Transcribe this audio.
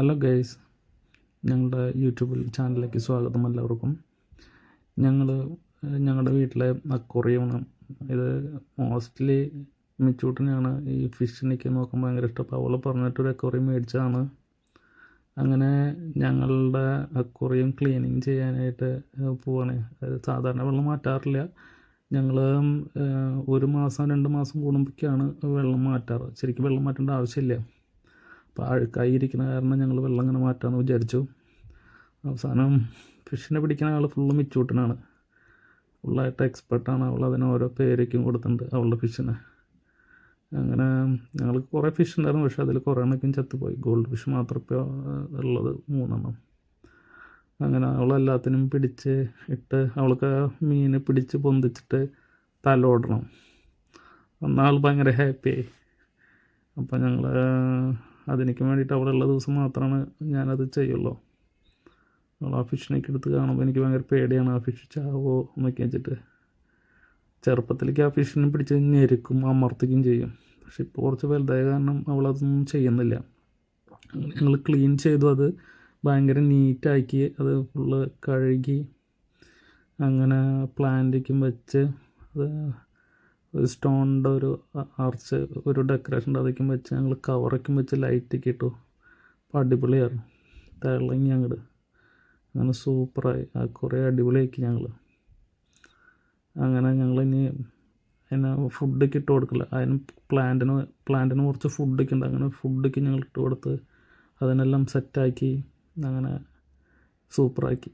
Hello guys, ഞങ്ങളുടെ യൂട്യൂബിൽ ചാനലിലേക്ക് സ്വാഗതം എല്ലാവർക്കും. ഞങ്ങളുടെ വീട്ടിലെ അക്വേറിയമാണ് ഇത്. മോസ്റ്റ്ലി മിച്ചൂട്ടിനാണ് ഈ ഫിഷിനൊക്കെ നോക്കാൻ ഭയങ്കര ഇഷ്ടം. അപ്പോൾ അവൾ പറഞ്ഞിട്ടൊരു അക്വേറിയം മേടിച്ചതാണ്. അങ്ങനെ ഞങ്ങളുടെ അക്വേറിയം ക്ലീനിങ് ചെയ്യാനായിട്ട് പോവാണ്. സാധാരണ വെള്ളം മാറ്റാറില്ല. ഞങ്ങൾ 1 മാസം 2 മാസം കൂടുമ്പോഴേക്കാണ് വെള്ളം മാറ്റാറ്. ശരിക്കും വെള്ളം മാറ്റേണ്ട ആവശ്യമില്ല. അപ്പോൾ അഴുക്കായിരിക്കുന്ന കാരണം ഞങ്ങൾ വെള്ളം ഇങ്ങനെ മാറ്റാമെന്ന് വിചാരിച്ചു. അവസാനം ഫിഷിനെ പിടിക്കുന്ന ആൾ ഫുള്ള് മിച്ചൂട്ടനാണ്. ഫുള്ളായിട്ട് എക്സ്പെർട്ടാണ്. അവൾ അതിന് ഓരോ പേരൊക്കെയും കൊടുത്തിട്ടുണ്ട് അവളുടെ ഫിഷിന്. അങ്ങനെ ഞങ്ങൾക്ക് കുറേ ഫിഷ് ഉണ്ടായിരുന്നു, പക്ഷേ അതിൽ കുറേ എണ്ണക്കും ചത്തുപോയി. ഗോൾഡ് ഫിഷ് മാത്രം ഇപ്പോൾ ഉള്ളത് 3 എണ്ണം. അങ്ങനെ അവളെല്ലാത്തിനും പിടിച്ച് ഇട്ട് അവൾക്ക് മീൻ പിടിച്ച് പൊന്തിച്ചിട്ട് തലോടണം. അന്നാൾ ഭയങ്കര ഹാപ്പിയായി. അപ്പോൾ ഞങ്ങൾ അതെനിക്ക് വേണ്ടിയിട്ട് അവിടെ ഉള്ള ദിവസം മാത്രമാണ് ഞാനത് ചെയ്യുള്ളൂ. അവൾ ആ ഫിഷിനൊക്കെ എടുത്ത് കാണുമ്പോൾ എനിക്ക് ഭയങ്കര പേടിയാണ്. ആ ഫിഷ് ചാവോ എന്നൊക്കെ വെച്ചിട്ട്. ചെറുപ്പത്തിലേക്ക് ആ ഫിഷിനെ പിടിച്ച് ഞെരുക്കും, അമർത്തിക്കും ചെയ്യും. പക്ഷെ ഇപ്പോൾ കുറച്ച് വലുതായ കാരണം അവളതൊന്നും ചെയ്യുന്നില്ല. ഞങ്ങൾ ക്ലീൻ ചെയ്തു, അത് ഭയങ്കര നീറ്റാക്കി, അത് ഫുള്ള് കഴുകി, അങ്ങനെ പ്ലാന്റിക്കും വെച്ച്, അത് ഒരു സ്റ്റോണിൻ്റെ ഒരു ആർച്ച്, ഒരു ഡെക്കറേഷൻ അതൊക്കെയും വെച്ച് ഞങ്ങൾ കവറൊക്കെ വെച്ച് ലൈറ്റൊക്കെ ഇട്ടു. അപ്പോൾ അടിപൊളിയായിരുന്നു. തിളങ്ങി അങ്ങോട്ട് അങ്ങനെ സൂപ്പറായി. കുറേ അടിപൊളിയാക്കി ഞങ്ങൾ. അങ്ങനെ ഞങ്ങളിനി അതിന് ഫുഡൊക്കെ ഇട്ട് കൊടുക്കില്ല. അതിന് പ്ലാന്റിന് കുറച്ച് ഫുഡൊക്കെ ഉണ്ട്. അങ്ങനെ ഫുഡൊക്കെ ഞങ്ങൾ ഇട്ട് കൊടുത്ത് അതിനെല്ലാം സെറ്റാക്കി അങ്ങനെ സൂപ്പറാക്കി.